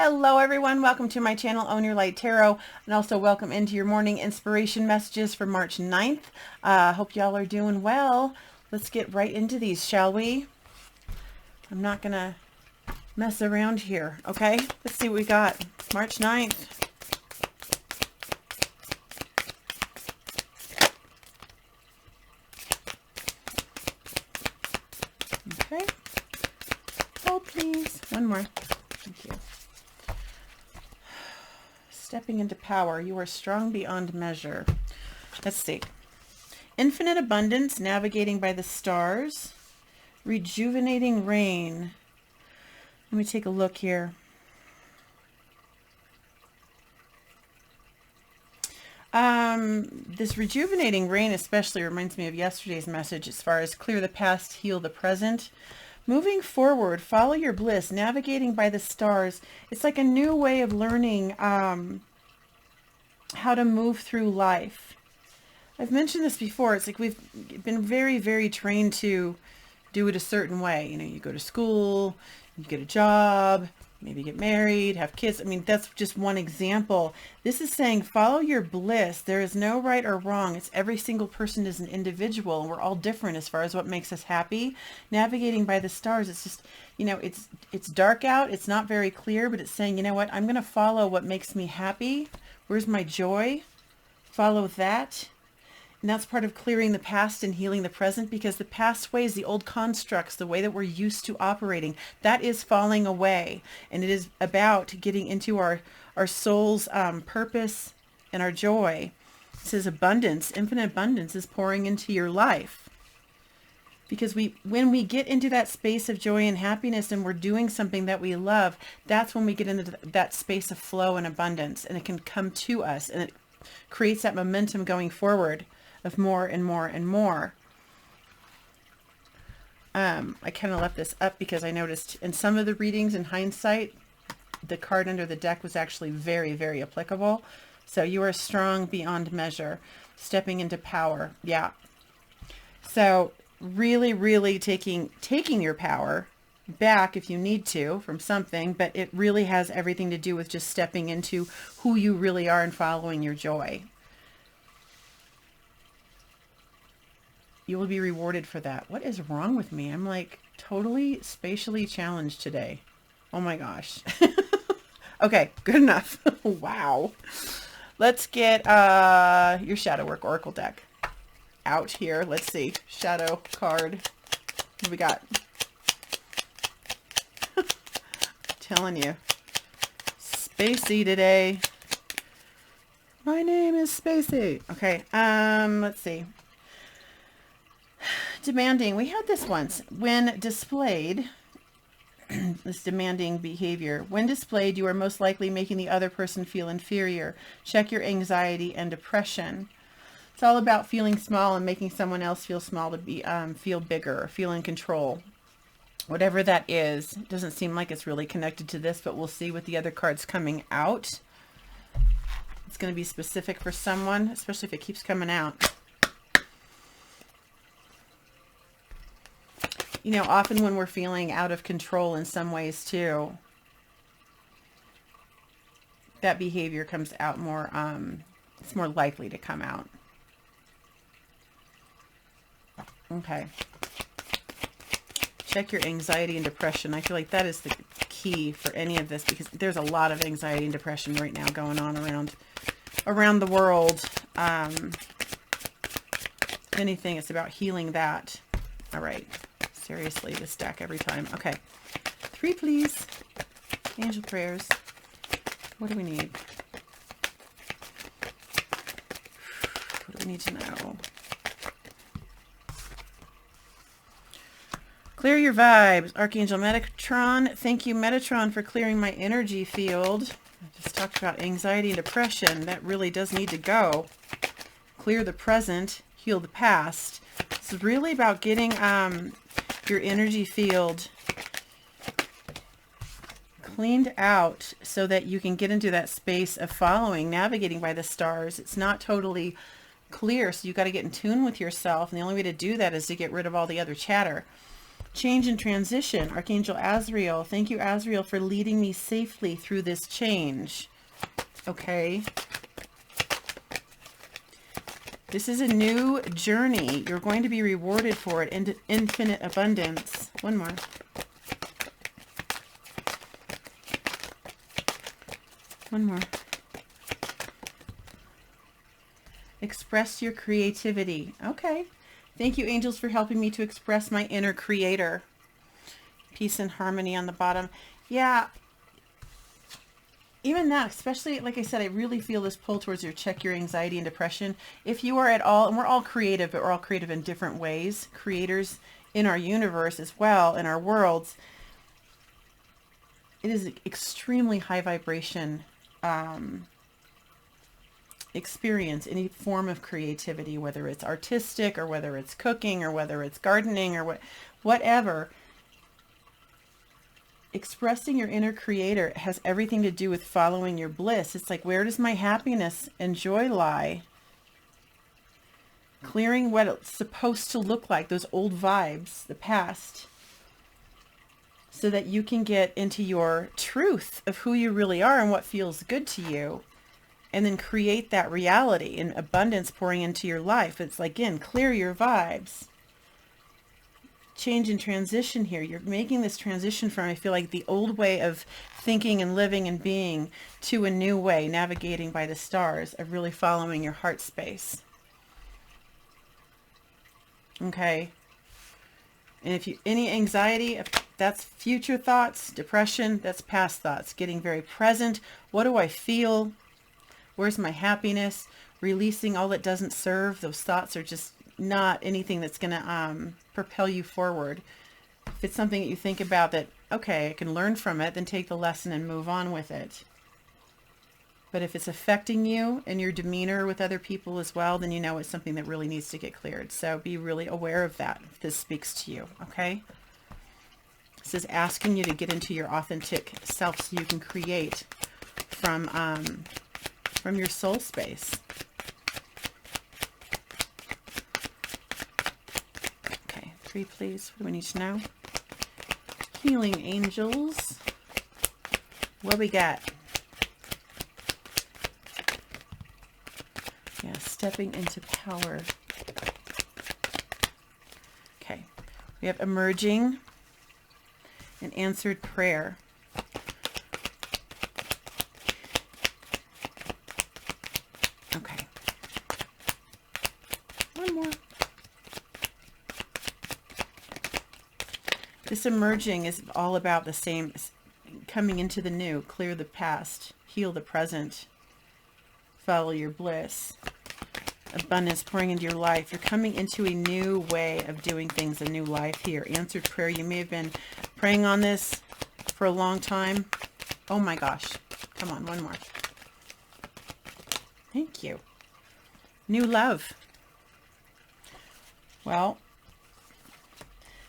Hello everyone, welcome to my channel, Own Your Light Tarot, and also welcome into your morning inspiration messages for March 9th. Hope y'all are doing well. Let's get right into these, shall we? I'm not gonna mess around here, okay? Let's see what we got. March 9th. Okay. Hold please. One more. Thank you. Stepping into power. You are strong beyond measure. Let's see. Infinite abundance, navigating by the stars. Rejuvenating rain. Let me take a look here. This rejuvenating rain especially reminds me of yesterday's message as far as clear the past, heal the present. Moving forward, follow your bliss, navigating by the stars. It's like a new way of learning how to move through life. I've mentioned this before. It's like we've been very, very trained to do it a certain way. You know, you go to school, you get a job, maybe get married, have kids. I mean, that's just one example. This is saying follow your bliss. There is no right or wrong. It's every single person is an individual, and we're all different as far as what makes us happy. Navigating by the stars, it's just, you know, it's dark out. It's not very clear, but it's saying, you know what, I'm going to follow what makes me happy. Where's my joy? Follow that. And that's part of clearing the past and healing the present, because the past ways, the old constructs, the way that we're used to operating, that is falling away. And it is about getting into our soul's purpose and our joy. It says abundance, infinite abundance is pouring into your life. Because when we get into that space of joy and happiness and we're doing something that we love, that's when we get into that space of flow and abundance, and it can come to us, and it creates that momentum going forward of more and more and more. I kind of left this up because I noticed in some of the readings, in hindsight, the card under the deck was actually very, very applicable. So you are strong beyond measure, stepping into power. Yeah. So really, really taking your power back if you need to from something, but it really has everything to do with just stepping into who you really are and following your joy. You will be rewarded for that. What is wrong with me? I'm like totally spatially challenged today. Oh my gosh. Okay, good enough. Wow. Let's get your shadow work oracle deck out here. Let's see. Shadow card. What do we got? Telling you. Spacey today. My name is Spacey. Okay, let's see. Demanding. We had this once. When displayed, this demanding behavior. When displayed, you are most likely making the other person feel inferior. Check your anxiety and depression. It's all about feeling small and making someone else feel small to feel bigger or feel in control. Whatever that is. It doesn't seem like it's really connected to this, but we'll see with the other cards coming out. It's going to be specific for someone, especially if it keeps coming out. You know, often when we're feeling out of control in some ways too, that behavior comes out more, it's more likely to come out. Okay. Check your anxiety and depression. I feel like that is the key for any of this, because there's a lot of anxiety and depression right now going on around the world. Anything, it's about healing that. All right. Seriously, this deck every time. Okay. 3, please. Angel prayers. What do we need? What do we need to know? Clear your vibes. Archangel Metatron. Thank you, Metatron, for clearing my energy field. I just talked about anxiety and depression. That really does need to go. Clear the present. Heal the past. This is really about getting your energy field cleaned out so that you can get into that space of following, navigating by the stars. It's not totally clear, so you got to get in tune with yourself, and the only way to do that is to get rid of all the other chatter. Change and transition. Archangel Azrael. Thank you, Azrael, for leading me safely through this change. Okay. This is a new journey. You're going to be rewarded for it in infinite abundance. One more. One more. Express your creativity. Okay. Thank you, angels, for helping me to express my inner creator. Peace and harmony on the bottom. Yeah. Even that, especially, like I said, I really feel this pull towards your check your anxiety and depression. If you are at all, and we're all creative, but we're all creative in different ways, creators in our universe as well, in our worlds, it is extremely high vibration experience, any form of creativity, whether it's artistic or whether it's cooking or whether it's gardening or whatever. Expressing your inner creator has everything to do with following your bliss. It's like, where does my happiness and joy lie? Clearing what it's supposed to look like, those old vibes, the past, so that you can get into your truth of who you really are and what feels good to you, and then create that reality and abundance pouring into your life. It's like, again, clear your vibes. Change and transition here. You're making this transition from, I feel like, the old way of thinking and living and being to a new way, navigating by the stars, of really following your heart space. Okay. And if you, any anxiety, that's future thoughts, depression, that's past thoughts. Getting very present. What do I feel? Where's my happiness? Releasing all that doesn't serve. Those thoughts are just not anything that's going to propel you forward. If it's something that you think about that, okay, I can learn from it, then take the lesson and move on with it. But if it's affecting you and your demeanor with other people as well, then you know it's something that really needs to get cleared. So be really aware of that if this speaks to you, okay? This is asking you to get into your authentic self so you can create from your soul space. Okay, 3, please. What do we need to know? Healing angels. What we got? Yeah, stepping into power. Okay, we have emerging and answered prayer. Okay. One more. This emerging is all about the same, coming into the new, clear the past, heal the present, follow your bliss, abundance pouring into your life. You're coming into a new way of doing things, a new life here. Answered prayer. You may have been praying on this for a long time. Oh my gosh. Come on, one more. Thank you. New love. Well,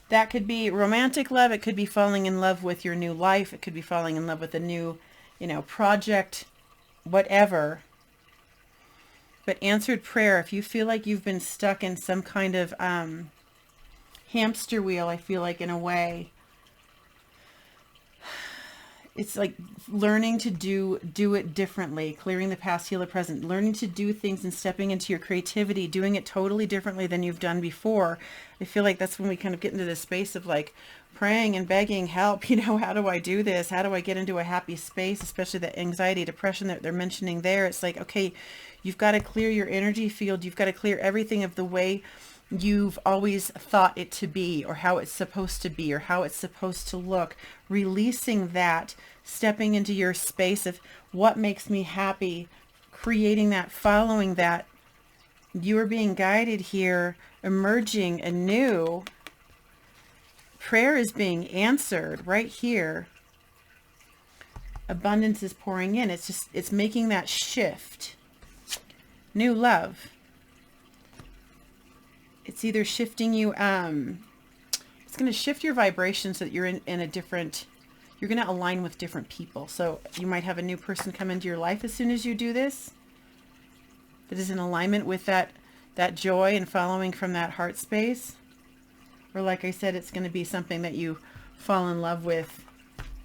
that could be romantic love. It could be falling in love with your new life. It could be falling in love with a new, project, whatever. But answered prayer, if you feel like you've been stuck in some kind of hamster wheel, I feel like, in a way, it's like learning to do it differently, clearing the past, heal the present, learning to do things and stepping into your creativity, doing it totally differently than you've done before. I feel like that's when we kind of get into this space of like praying and begging help. How do I do this? How do I get into a happy space? Especially the anxiety, depression that they're mentioning there. It's like, okay, you've got to clear your energy field. You've got to clear everything of the way you've always thought it to be, or how it's supposed to be, or how it's supposed to look. Releasing that, stepping into your space of what makes me happy, creating that, following that. You are being guided here, emerging anew. Prayer is being answered right here. Abundance is pouring in. It's making that shift. New love. It's either shifting you, it's going to shift your vibration so that you're in a different, you're going to align with different people. So you might have a new person come into your life as soon as you do this, that is in alignment with that joy and following from that heart space. Or like I said, it's going to be something that you fall in love with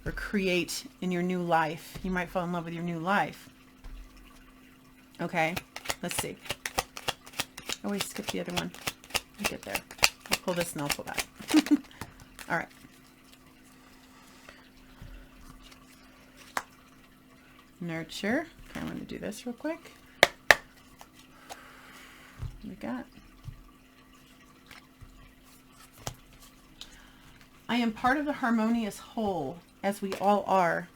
or create in your new life. You might fall in love with your new life. Okay, let's see. Oh, we skipped the other one. We'll get there. I'll pull this and I'll pull that. All right. Nurture. Okay, I'm going to do this real quick. What we got? I am part of the harmonious whole, as we all are.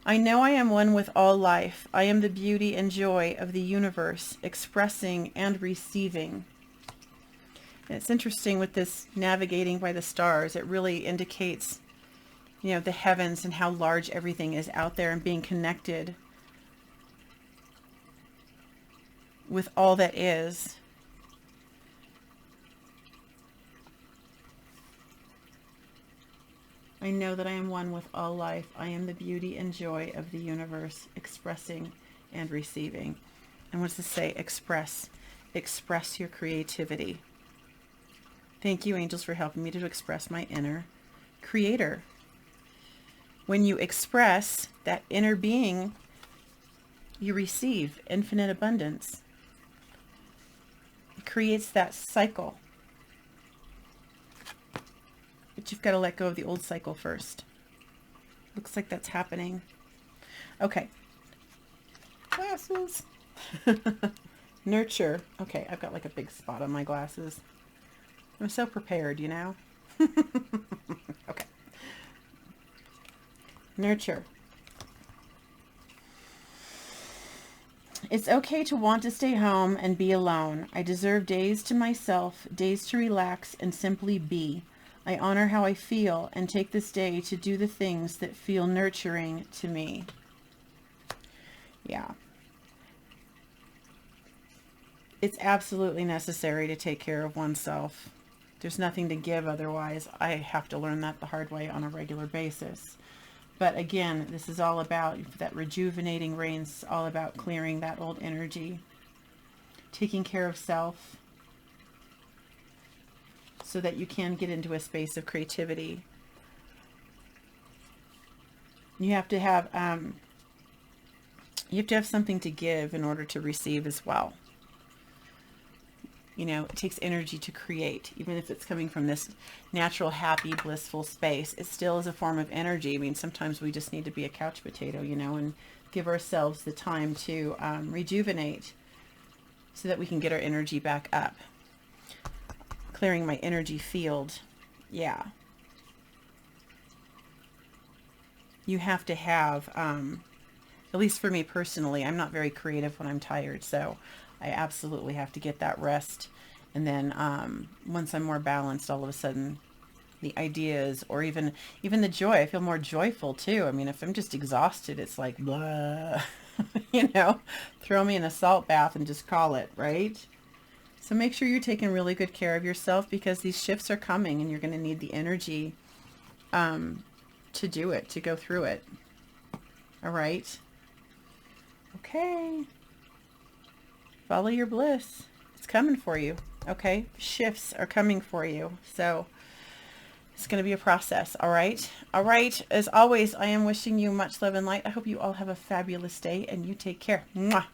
I know I am one with all life. I am the beauty and joy of the universe, expressing and receiving. And it's interesting with this navigating by the stars. It really indicates, you know, the heavens and how large everything is out there and being connected with all that is. I know that I am one with all life. I am the beauty and joy of the universe, expressing and receiving. And what does this say? Express. Express your creativity. Thank you, angels, for helping me to express my inner creator. When you express that inner being, you receive infinite abundance. It creates that cycle. But you've got to let go of the old cycle first. Looks like that's happening. Okay. Glasses. Nurture. Okay, I've got like a big spot on my glasses. I'm so prepared, you know? Okay. Nurture. It's okay to want to stay home and be alone. I deserve days to myself, days to relax and simply be. I honor how I feel and take this day to do the things that feel nurturing to me. Yeah. It's absolutely necessary to take care of oneself. There's nothing to give otherwise. I have to learn that the hard way on a regular basis. But again, this is all about that rejuvenating rain. It's all about clearing that old energy, taking care of self, so that you can get into a space of creativity. You have to have something to give in order to receive as well. You know, it takes energy to create, even if it's coming from this natural, happy, blissful space. It still is a form of energy. I mean, sometimes we just need to be a couch potato, you know, and give ourselves the time to rejuvenate so that we can get our energy back up. Clearing my energy field. Yeah. You have to have, at least for me personally, I'm not very creative when I'm tired, so I absolutely have to get that rest. And then once I'm more balanced, all of a sudden the ideas, or even the joy, I feel more joyful too. I mean, if I'm just exhausted, it's like, blah, you know, throw me in a salt bath and just call it, right? So make sure you're taking really good care of yourself, because these shifts are coming and you're going to need the energy to do it, to go through it. All right. Okay. Follow your bliss. It's coming for you. Okay. Shifts are coming for you. So it's going to be a process. All right. All right. As always, I am wishing you much love and light. I hope you all have a fabulous day and you take care. Mwah.